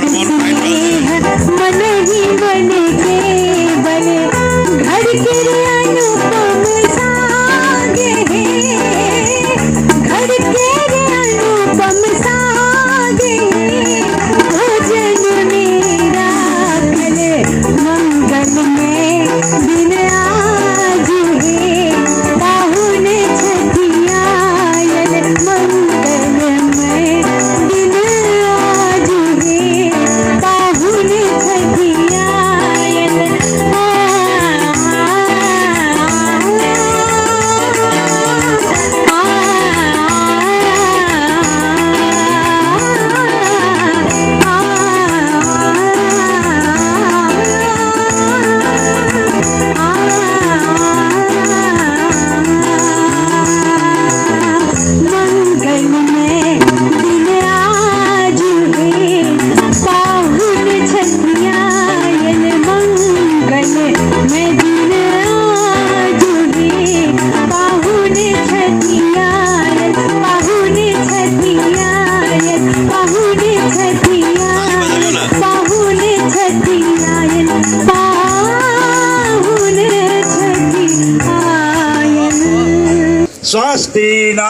मन ही मन के बने घर के अनुपम सागे, घर के अनुपम सागे, भोजन मेरा भले मंगल में दिन आज है, पाहुन छठियायन मंगल में दिन आज है, पाहुन छठियायन। स्वस्ति न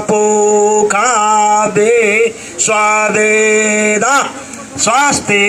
पूषा विश्ववेदाः स्वस्ति।